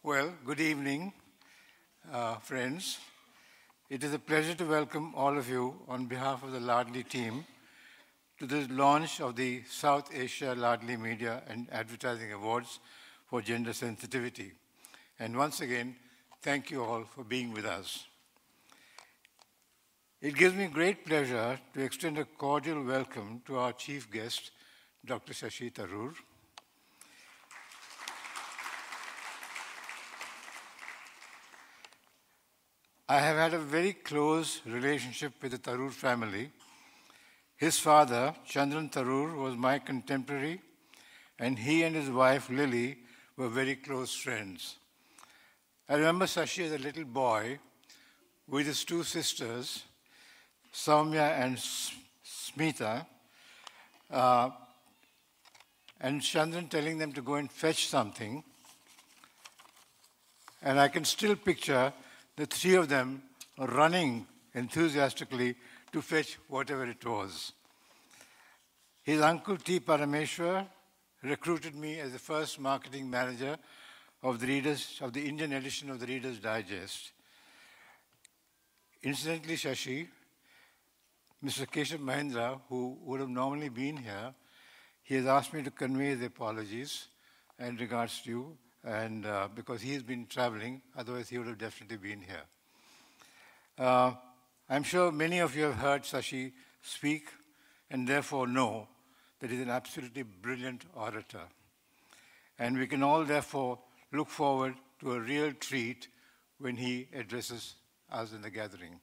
Well, good evening, friends. It is a pleasure to welcome all of you on behalf of the Laadli team to the launch of the South Asia Laadli Media and Advertising Awards for Gender Sensitivity. And once again, thank you all for being with us. It gives me great pleasure to extend a cordial welcome to our chief guest, Dr. Shashi Tharoor. I have had a very close relationship with the Tharoor family. His father, Chandran Tharoor, was my contemporary, and he and his wife, Lily, were very close friends. I remember Shashi as a little boy with his two sisters, Soumya and Smita, and Chandran telling them to go and fetch something. And I can still picture the three of them running enthusiastically to fetch whatever it was. His uncle T. Parameshwar recruited me as the first marketing manager of the Indian edition of the Reader's Digest. Incidentally, Shashi, Mr. Keshav Mahendra, who would have normally been here, he has asked me to convey his apologies and regards to you, and because he has been traveling, otherwise he would have definitely been here. I'm sure many of you have heard Shashi speak and therefore know that he's an absolutely brilliant orator. And we can all therefore look forward to a real treat when he addresses us in the gathering.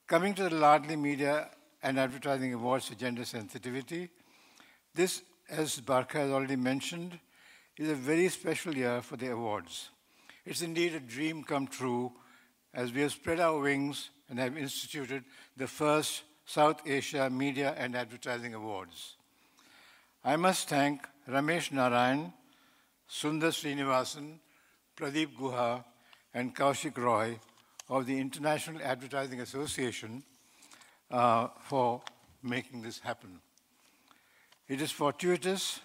Coming to the Laadli Media and Advertising Awards for Gender Sensitivity, this, as Barkha has already mentioned, is a very special year for the awards. It's indeed a dream come true as we have spread our wings and have instituted the first South Asia Media and Advertising Awards. I must thank Ramesh Narayan, Sundar Srinivasan, Pradeep Guha, and Kaushik Roy of the International Advertising Association for making this happen. It is fortuitous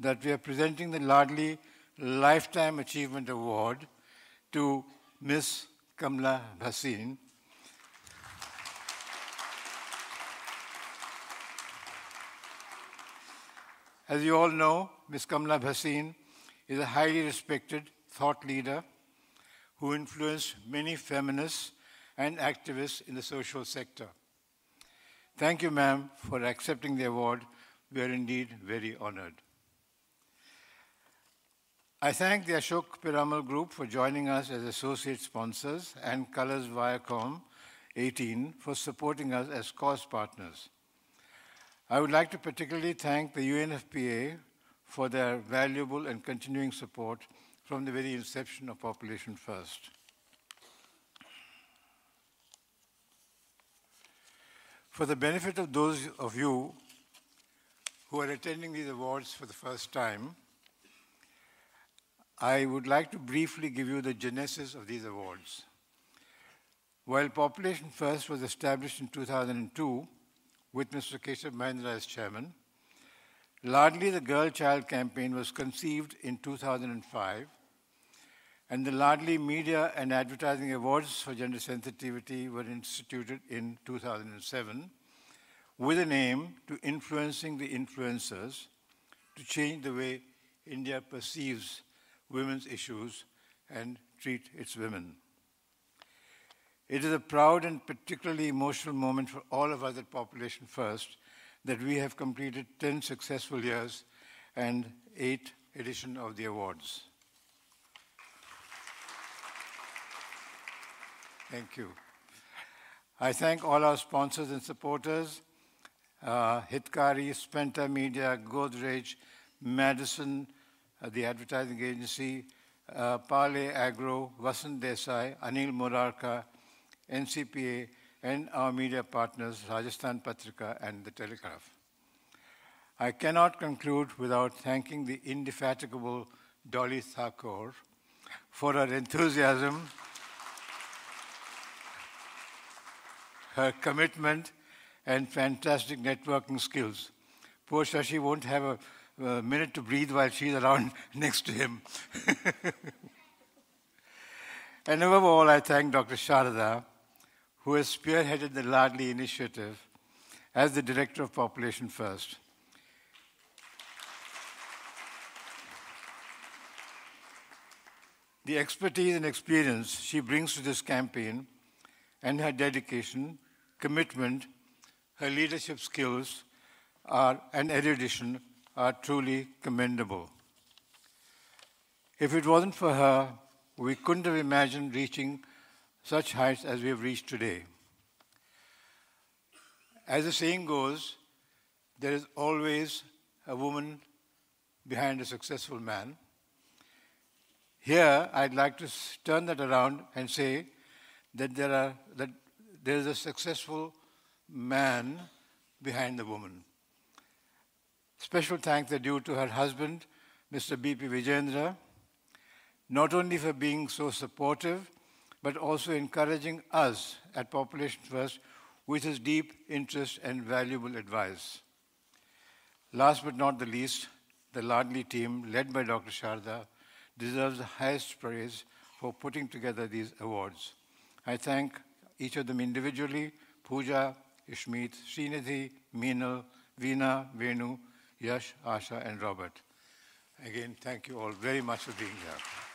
that we are presenting the Laadli Lifetime Achievement Award to Ms. Kamla Bhasin. As you all know, Ms. Kamla Bhasin is a highly respected thought leader who influenced many feminists and activists in the social sector. Thank you, ma'am, for accepting the award. We are indeed very honored. I thank the Ashok Piramal Group for joining us as associate sponsors and Colors Viacom 18 for supporting us as cause partners. I would like to particularly thank the UNFPA for their valuable and continuing support from the very inception of Population First. For the benefit of those of you who are attending these awards for the first time, I would like to briefly give you the genesis of these awards. While Population First was established in 2002 with Mr. Keshav Mahendra as chairman, Laadli the Girl Child campaign was conceived in 2005, and the Laadli Media and Advertising Awards for Gender Sensitivity were instituted in 2007 with an aim to influencing the influencers to change the way India perceives women's issues and treat its women. It is a proud and particularly emotional moment for all of us at Population First that we have completed 10 successful years and 8 editions of the awards. Thank you. I thank all our sponsors and supporters, Hitkari, Spenta Media, Godrej, Madison, the advertising agency, Pale Agro, Vasant Desai, Anil Murarka, NCPA, and our media partners, Rajasthan Patrika and The Telegraph. I cannot conclude without thanking the indefatigable Dolly Thakur for her enthusiasm, her commitment, and fantastic networking skills. Poor Shashi won't have a a minute to breathe while she's around next to him. And above all, I thank Dr. Sharada, who has spearheaded the Laadli initiative as the Director of Population First. The expertise and experience she brings to this campaign and her dedication, commitment, her leadership skills and erudition are truly commendable. If it wasn't for her, we couldn't have imagined reaching such heights as we have reached today. As the saying goes, there is always a woman behind a successful man. Here, I'd like to turn that around and say that there is a successful man behind the woman. Special thanks are due to her husband, Mr. B.P. Vijayendra, not only for being so supportive, but also encouraging us at Population First with his deep interest and valuable advice. Last but not the least, the Laadli team, led by Dr. Sharda, deserves the highest praise for putting together these awards. I thank each of them individually: Pooja, Ishmeet, Srinidhi, Meenal, Veena, Venu, Yash, Asha, and Robert. Again, thank you all very much for being here.